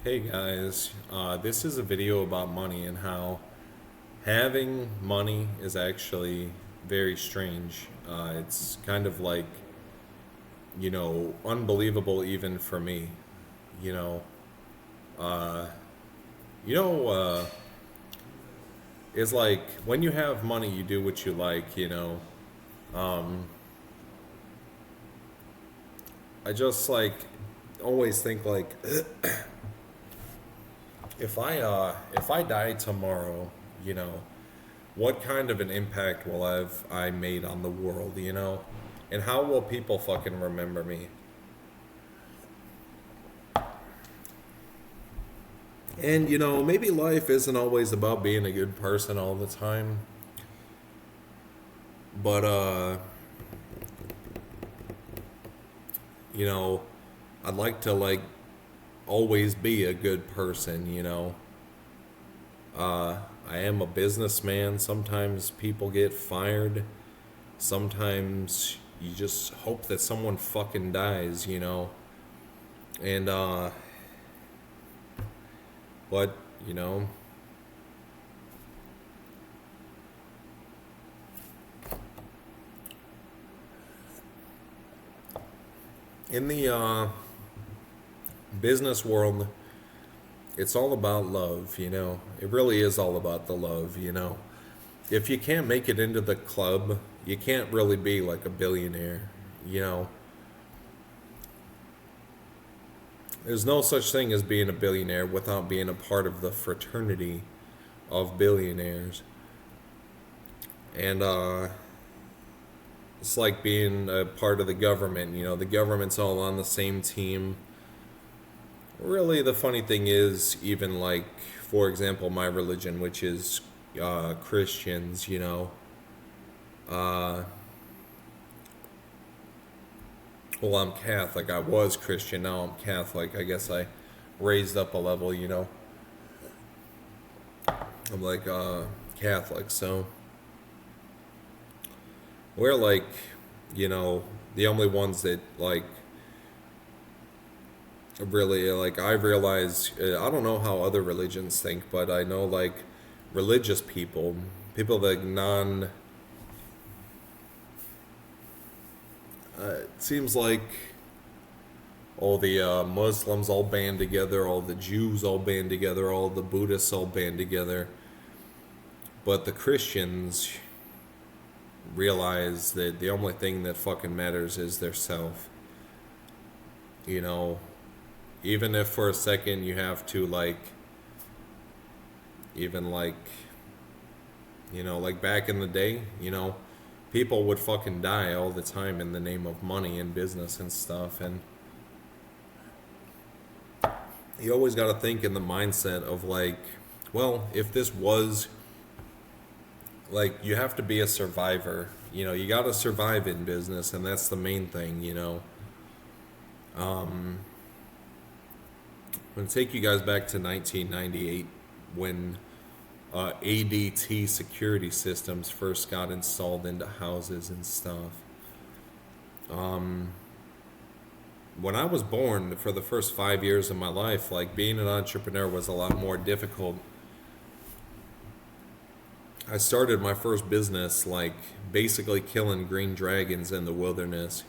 Hey guys, this is a video about money and how having money is actually very strange. It's kind of like, unbelievable even for me. You know, uh, you know, it's like when you have money, you do what you like. Um, I just like always think like if I die tomorrow, you know, what kind of an impact will have I made on the world? And how will people fucking remember me? And maybe life isn't always about being a good person all the time, but you know, I'd like to like always be a good person. I am a businessman. Sometimes people get fired. Sometimes you just hope that someone fucking dies. And but you know, in the business world, it's all about love. It really is all about the love. If you can't make it into the club, you can't really be like a billionaire. There's no such thing as being a billionaire without being a part of the fraternity of billionaires. And it's like being a part of the government. The government's all on the same team. Really, the funny thing is, even like, for example, my religion, which is Christians. Uh, well, I'm Catholic. I was Christian. Now I'm Catholic. I guess I raised up a level. I'm like Catholic. So we're like, the only ones that like really like I realize I don't know how other religions think, but I know like religious people that it seems like all the Muslims all band together, all the Jews all band together, all the Buddhists all band together, but the Christians realize that the only thing that fucking matters is their self. you know Even if for a second you have to like, even like, like back in the day, people would fucking die all the time in the name of money and business and stuff. And you always got to think in the mindset of like, well, if this was like, you have to be a survivor. You got to survive in business, and that's the main thing. Um, I'm going to take you guys back to 1998 when ADT security systems first got installed into houses and stuff. Um, when I was born, for the first 5 years of my life, like being an entrepreneur was a lot more difficult. I started my first business like basically killing green dragons in the wilderness.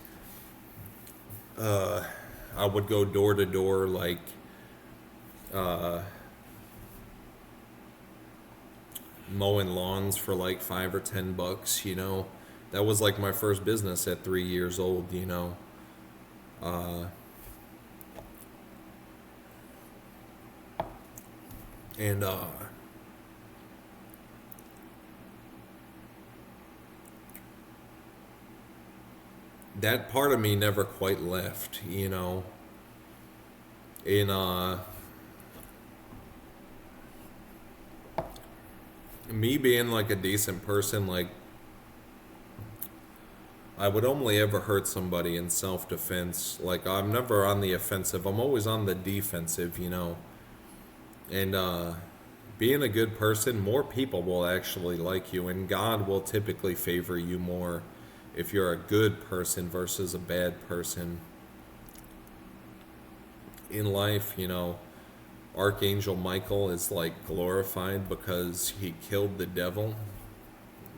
Uh, I would go door to door, like uh, mowing lawns for like $5 or $10. That was like my first business at 3 years old. Uh, and that part of me never quite left. In me being like a decent person, like I would only ever hurt somebody in self-defense. Like I'm never on the offensive. I'm always on the defensive. And being a good person, more people will actually like you, and God will typically favor you more if you're a good person versus a bad person in life. Archangel Michael is like glorified because he killed the devil,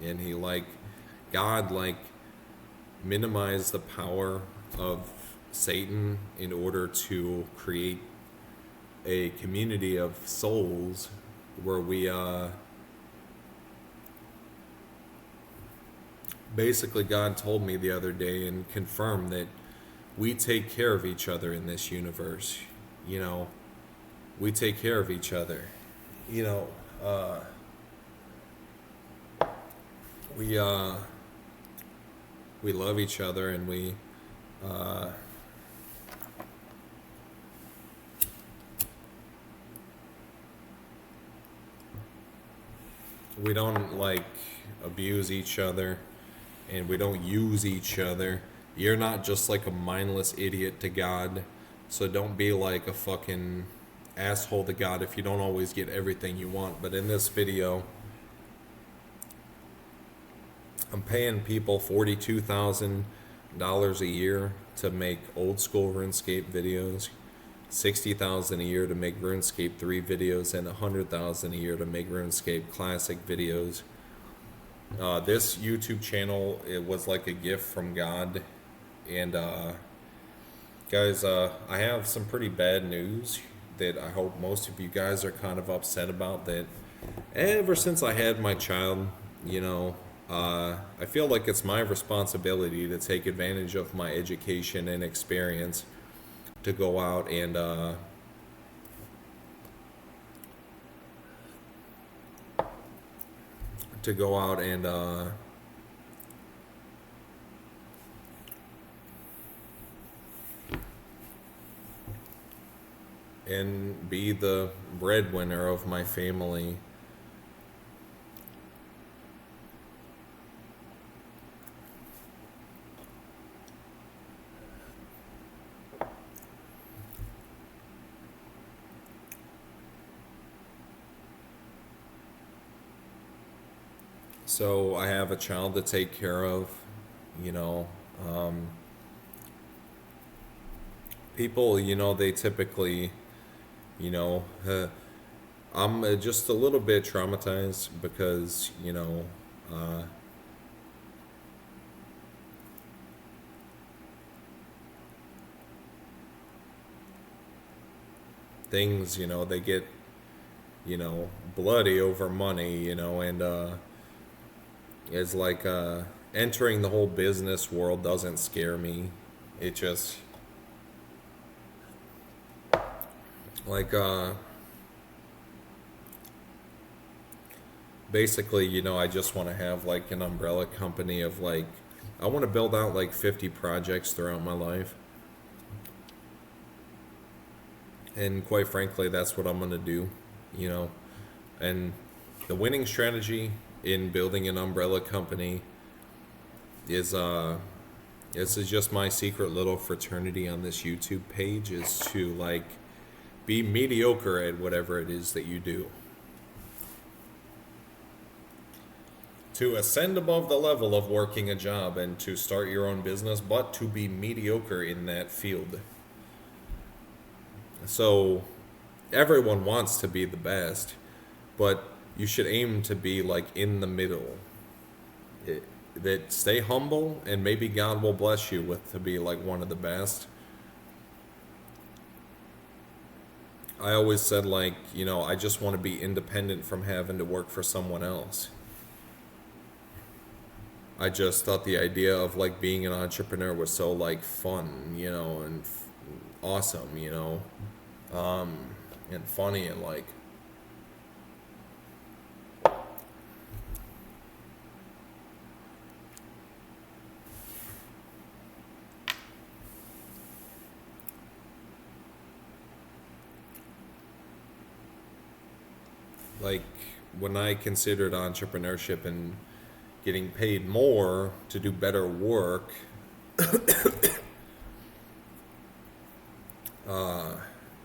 and he like God like minimized the power of Satan in order to create a community of souls where we basically God told me the other day and confirmed that we take care of each other in this universe. You know, we take care of each other. You know, we we love each other, and uh, we don't like abuse each other, and we don't use each other. You're not just like a mindless idiot to God, so don't be like a fucking asshole to God if you don't always get everything you want. But in this video, I'm paying people $42,000 a year to make old school RuneScape videos, $60,000 a year to make RuneScape 3 videos, and $100,000 a year to make RuneScape classic videos. This YouTube channel, it was like a gift from God. And guys, I have some pretty bad news that I hope most of you guys are kind of upset about. That ever since I had my child, you know, I feel like it's my responsibility to take advantage of my education and experience to go out and and be the breadwinner of my family. So I have a child to take care of, you know. People, you know, they typically, you know, I'm just a little bit traumatized because, you know, things, you know, they get, you know, bloody over money, you know, and it's like entering the whole business world doesn't scare me. It just like basically, you know, I just want to have like an umbrella company of like, I want to build out like 50 projects throughout my life. And quite frankly, that's what I'm going to do, you know. And the winning strategy in building an umbrella company is this is just my secret little fraternity on this YouTube page, is to like be mediocre at whatever it is that you do. To ascend above the level of working a job and to start your own business, but to be mediocre in that field. So everyone wants to be the best, but you should aim to be like in the middle. That stay humble, and maybe God will bless you with to be like one of the best. I always said, like, you know, I just want to be independent from having to work for someone else. I just thought the idea of like being an entrepreneur was so like fun, you know, and awesome, you know, and funny, and like when I considered entrepreneurship and getting paid more to do better work,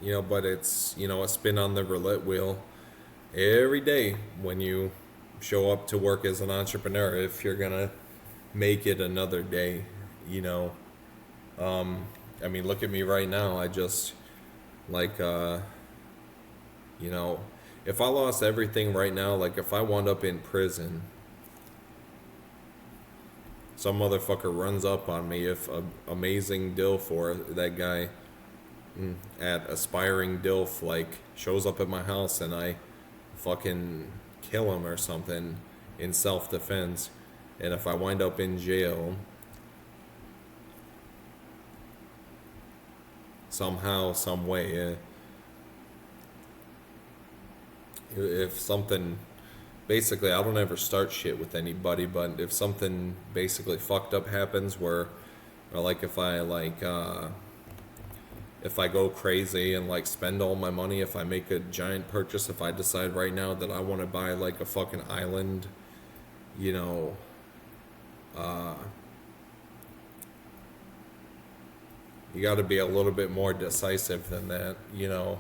you know, but it's, you know, a spin on the roulette wheel every day when you show up to work as an entrepreneur, if you're gonna make it another day, you know. I mean, look at me right now. I just like You know, if I lost everything right now, like if I wound up in prison, some motherfucker runs up on me, if a amazing DILF or that guy at Aspiring DILF like shows up at my house and I fucking kill him or something in self-defense, and if I wind up in jail somehow, some way, if something, basically, I don't ever start shit with anybody, but if something basically fucked up happens where, or like if I go crazy and like spend all my money, if I make a giant purchase, if I decide right now that I want to buy like a fucking island, you know, you got to be a little bit more decisive than that, you know.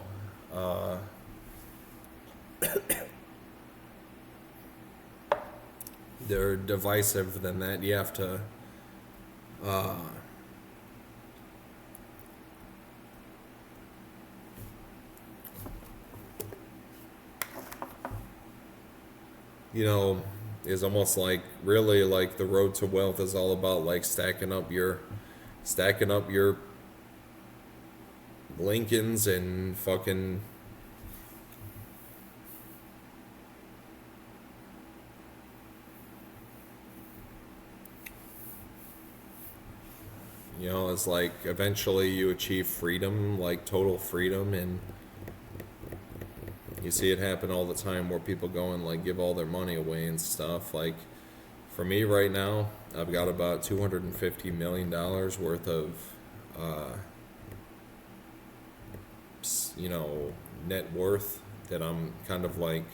They're divisive than that. You have to, you know, is almost like really like the road to wealth is all about like stacking up your Lincolns and fucking, you know, it's like eventually you achieve freedom, like total freedom, and you see it happen all the time where people go and like give all their money away and stuff. Like for me right now, I've got about $250 million worth of, you know, net worth that I'm kind of like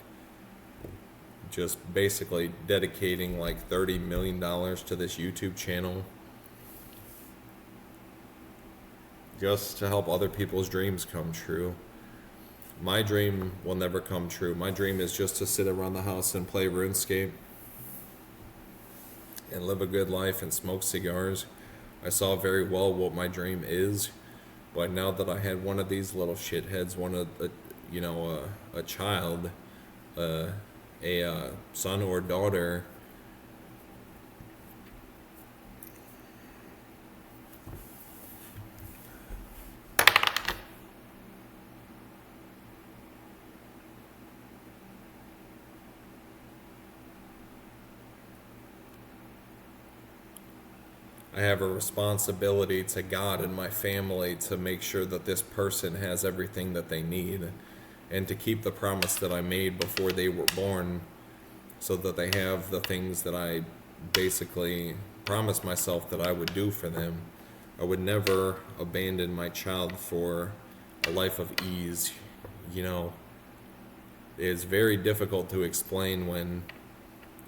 just basically dedicating like $30 million to this YouTube channel just to help other people's dreams come true. My dream will never come true. My dream is just to sit around the house and play RuneScape and live a good life and smoke cigars. I saw very well what my dream is, but now that I had one of these little shitheads, you know, a child, a son or daughter, I have a responsibility to God and my family to make sure that this person has everything that they need and to keep the promise that I made before they were born so that they have the things that I basically promised myself that I would do for them. I would never abandon my child for a life of ease. You know, it's very difficult to explain when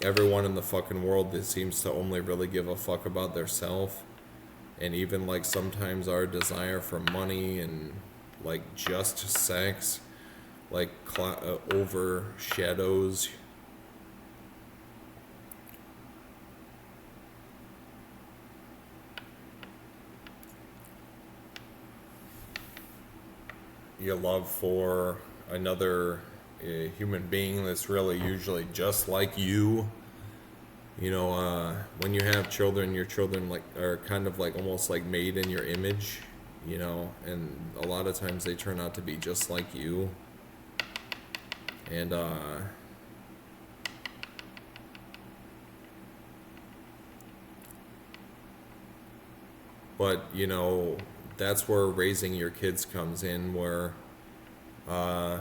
everyone in the fucking world that seems to only really give a fuck about their self, and even like sometimes our desire for money and like just sex like overshadows your love for another human being that's really usually just like you. You know, when you have children, your children like are kind of like almost like made in your image, you know, and a lot of times they turn out to be just like you. And but you know, that's where raising your kids comes in, where uh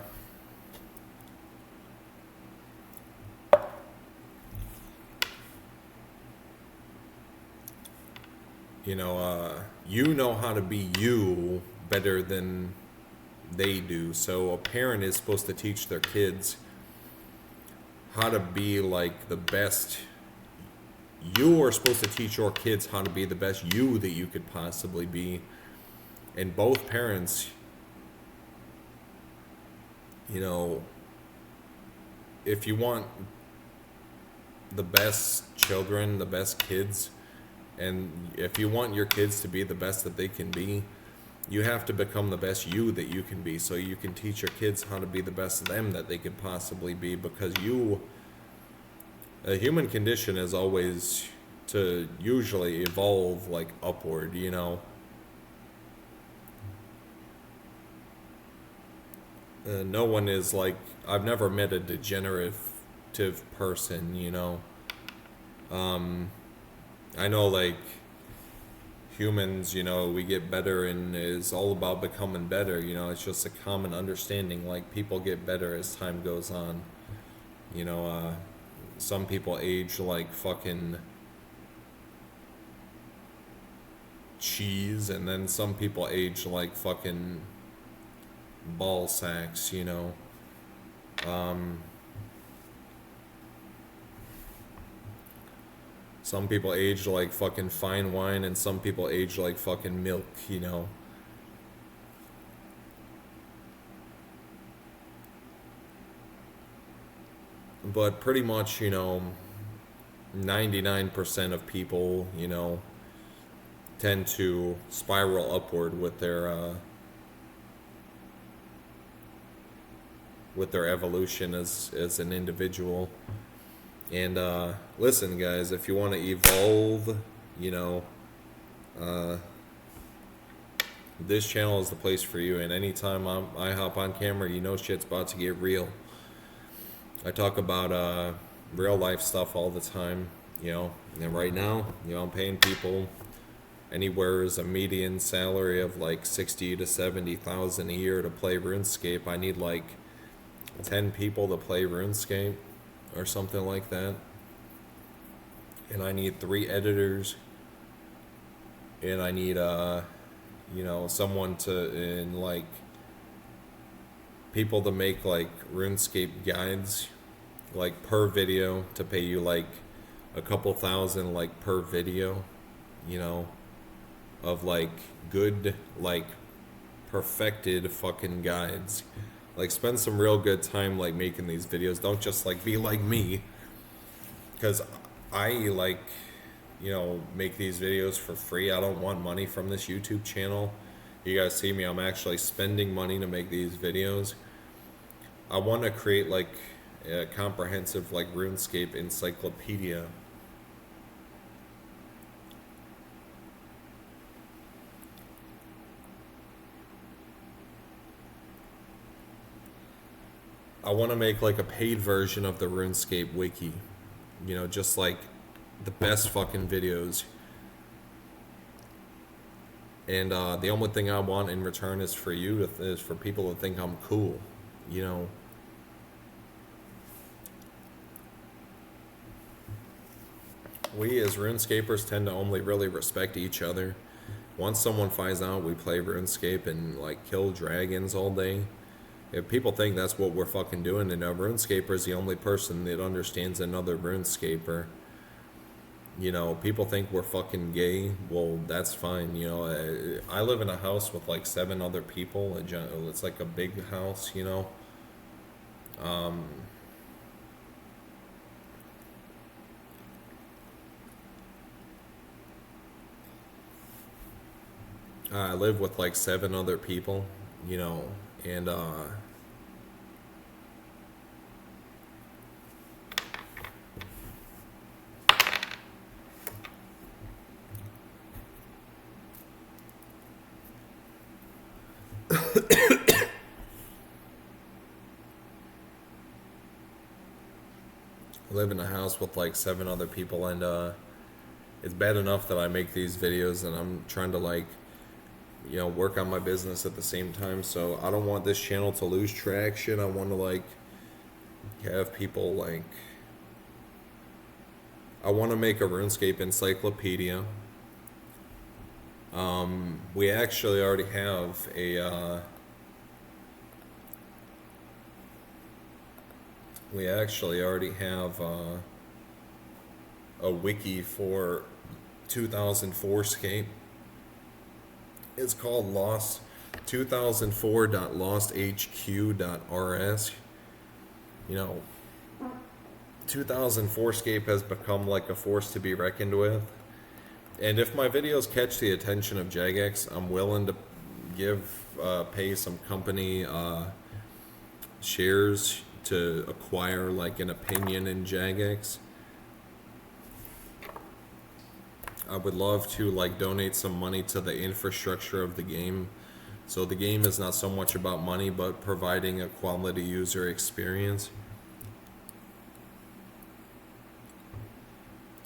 you know how to be you better than they do. So a parent is supposed to teach their kids how to be like the best. You are supposed to teach your kids how to be the best you that you could possibly be. And both parents, you know, if you want the best children, the best kids, and if you want your kids to be the best that they can be, you have to become the best you that you can be, so you can teach your kids how to be the best of them that they could possibly be, because a human condition is always to usually evolve like upward, you know. No one is like, I've never met a degenerative person, you know. I know like humans, you know, we get better and it's all about becoming better, you know. It's just a common understanding, like people get better as time goes on, you know. Some people age like fucking cheese, and then some people age like fucking ball sacks, you know. Some people age like fucking fine wine, and some people age like fucking milk, you know. But pretty much, you know, 99% of people, you know, tend to spiral upward with their evolution as an individual. And listen, guys, if you want to evolve, you know, this channel is the place for you. And anytime I hop on camera, you know shit's about to get real. I talk about real life stuff all the time, you know. And right now, you know, I'm paying people anywhere is a median salary of like 60 to 70,000 a year to play RuneScape. I need like 10 people to play RuneScape or something like that, and I need 3 editors, and I need you know, someone to, and like people to make like RuneScape guides like per video, to pay you like a couple thousand like per video, you know, of like good, like perfected fucking guides. Like, spend some real good time, like, making these videos. Don't just, like, be like me. Because I, like, you know, make these videos for free. I don't want money from this YouTube channel. You guys see me, I'm actually spending money to make these videos. I want to create, like, a comprehensive, like, RuneScape encyclopedia. I want to make like a paid version of the RuneScape wiki, you know, just like the best fucking videos. And the only thing I want in return is for you, is for people to think I'm cool, you know. We as RuneScapers tend to only really respect each other. Once someone finds out we play RuneScape and like kill dragons all day, if people think that's what we're fucking doing, and a RuneScaper is the only person that understands another RuneScaper, you know, people think we're fucking gay. Well, that's fine, you know. I live in a house with like 7 other people. It's like a big house, you know. I live with like 7 other people, you know, and live in a house with like 7 other people, and it's bad enough that I make these videos and I'm trying to like, you know, work on my business at the same time. So I don't want this channel to lose traction. I want to like have people like, I want to make a RuneScape encyclopedia. We actually already have a a wiki for 2004scape. It's called 2004.losthq.rs. You know, 2004scape has become like a force to be reckoned with. And if my videos catch the attention of Jagex, I'm willing to pay some company shares to acquire like an opinion in Jagex. I would love to like donate some money to the infrastructure of the game. So the game is not so much about money, but providing a quality user experience.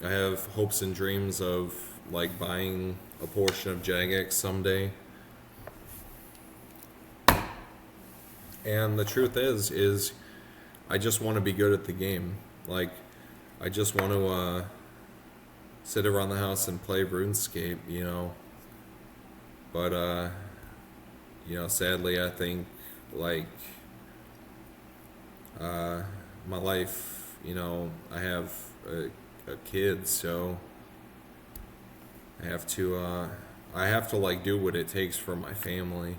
I have hopes and dreams of like buying a portion of Jagex someday. And the truth is I just want to be good at the game. Like, I just want to sit around the house and play RuneScape, you know. But you know, sadly, I think like my life, you know, I have a kid, so I have to like do what it takes for my family.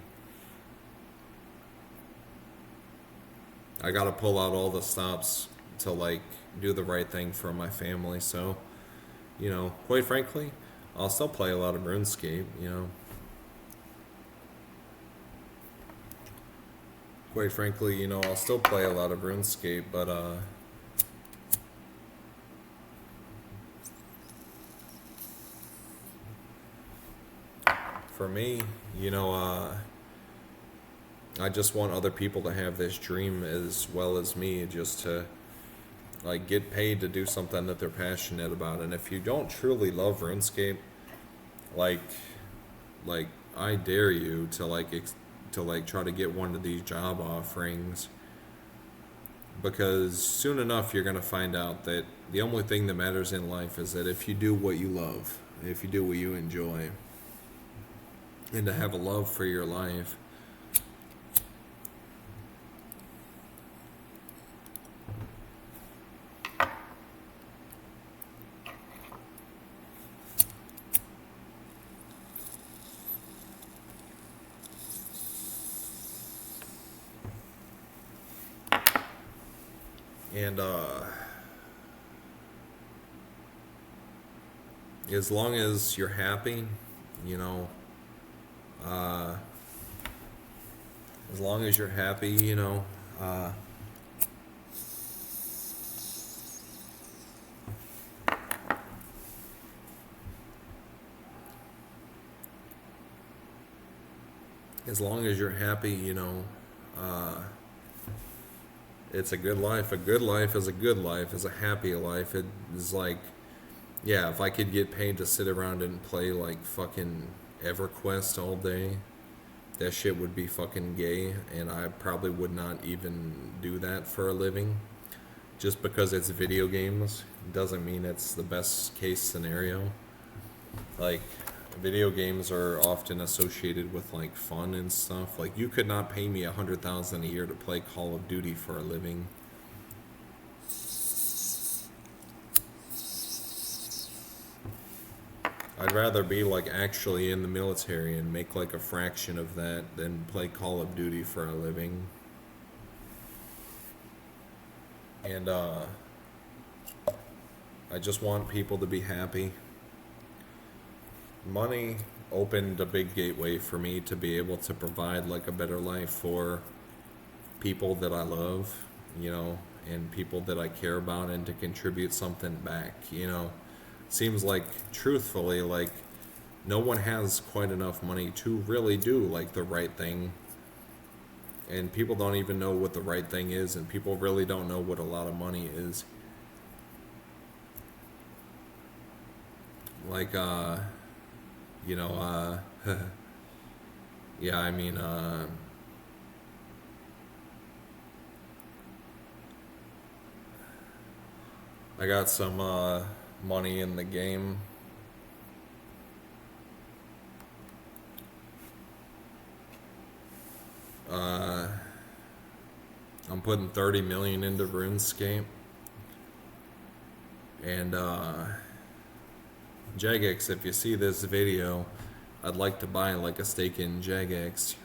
I gotta pull out all the stops to like do the right thing for my family. So, you know, quite frankly, I'll still play a lot of RuneScape, you know. Quite frankly, you know, I'll still play a lot of RuneScape, but for me, you know, I just want other people to have this dream as well as me, just to like get paid to do something that they're passionate about. And if you don't truly love RuneScape, like I dare you to like try to get one of these job offerings, because soon enough you're going to find out that the only thing that matters in life is that if you do what you love, if you do what you enjoy, and to have a love for your life. And as long as you're happy, you know, as long as you're happy, you know, as long as you're happy, you know, it's a good life. A good life is a good life, is a happy life. It is like, yeah, if I could get paid to sit around and play like fucking EverQuest all day, that shit would be fucking gay, and I probably would not even do that for a living. Just because it's video games doesn't mean it's the best case scenario. Like, video games are often associated with like fun and stuff. Like, you could not pay me $100,000 a year to play Call of Duty for a living. I'd rather be like actually in the military and make like a fraction of that than play Call of Duty for a living. And I just want people to be happy. Money opened a big gateway for me to be able to provide like a better life for people that I love, you know, and people that I care about, and to contribute something back, you know. Seems like, truthfully, like no one has quite enough money to really do like the right thing, and people don't even know what the right thing is, and people really don't know what a lot of money is. Like you know, yeah, I mean, I got some money in the game. I'm putting 30 million into RuneScape, and Jagex, if you see this video, I'd like to buy like a stake in Jagex.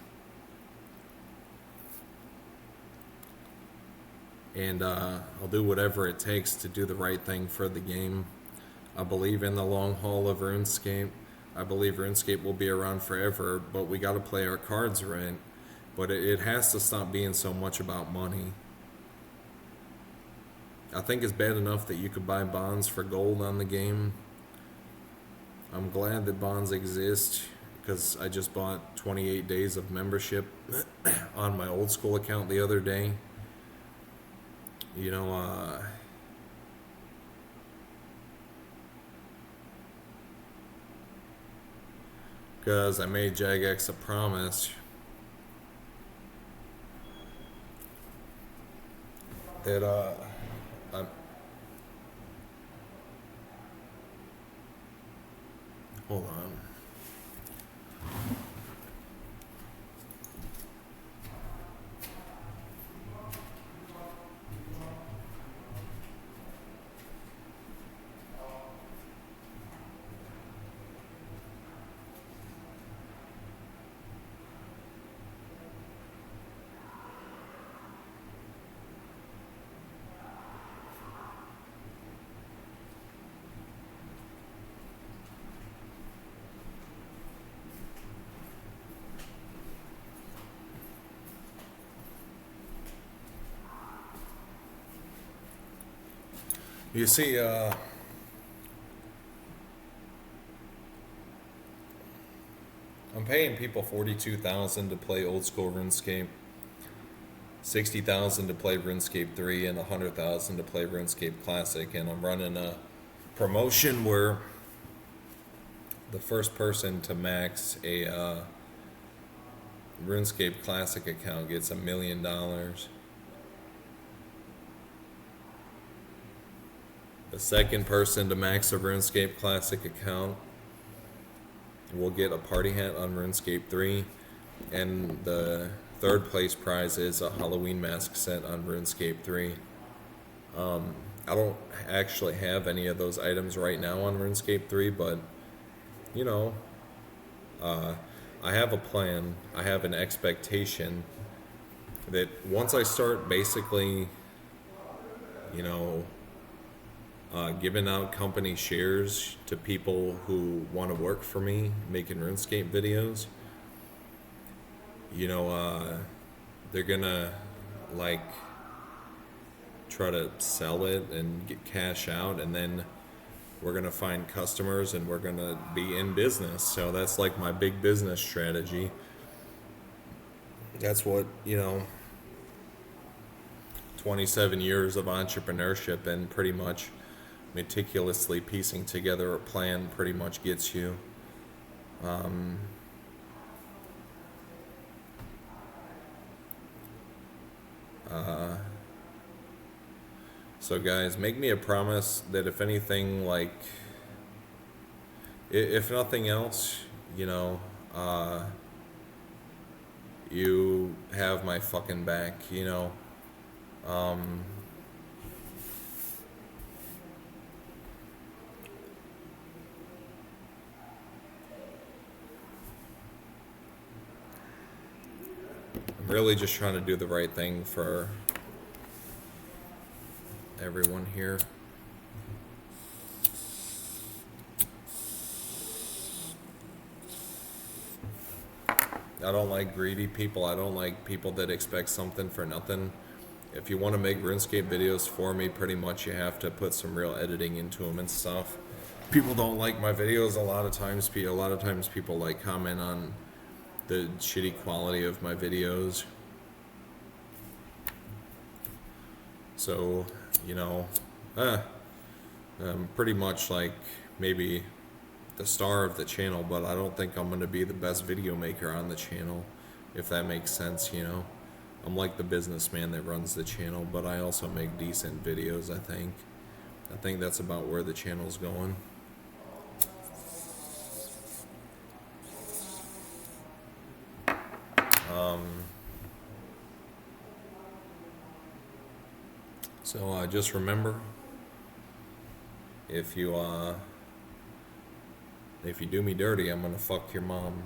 And I'll do whatever it takes to do the right thing for the game. I believe in the long haul of RuneScape. I believe RuneScape will be around forever, but we got to play our cards right. But it has to stop being so much about money. I think it's bad enough that you could buy bonds for gold on the game. I'm glad that bonds exist because I just bought 28 days of membership on my old school account the other day. You know, because I made Jagex a promise that I'm, hold on. You see, I'm paying people 42,000 to play old school RuneScape, 60,000 to play RuneScape 3, and 100,000 to play RuneScape Classic. And I'm running a promotion where the first person to max a RuneScape Classic account gets $1 million. The second person to max a RuneScape Classic account will get a party hat on RuneScape 3, and the third place prize is a Halloween mask set on RuneScape 3. I don't actually have any of those items right now on RuneScape 3, but you know, I have a plan. I have an expectation that once I start basically, you know, giving out company shares to people who want to work for me making RuneScape videos, you know, they're gonna like try to sell it and get cash out, and then we're gonna find customers and we're gonna be in business. So that's like my big business strategy. That's what, you know, 27 years of entrepreneurship and pretty much meticulously piecing together a plan pretty much gets you. So guys, make me a promise that if anything, like, if nothing else, you know, you have my fucking back, you know. I'm really just trying to do the right thing for everyone here. I don't like greedy people. I don't like people that expect something for nothing. If you want to make RuneScape videos for me, pretty much you have to put some real editing into them and stuff. People don't like my videos a lot of times. People like comment on the shitty quality of my videos. So, you know, I'm pretty much like maybe the star of the channel, but I don't think I'm going to be the best video maker on the channel, if that makes sense, you know. I'm like the businessman that runs the channel, but I also make decent videos, I think. I think that's about where the channel's going. So just remember, if you do me dirty, I'm gonna fuck your mom.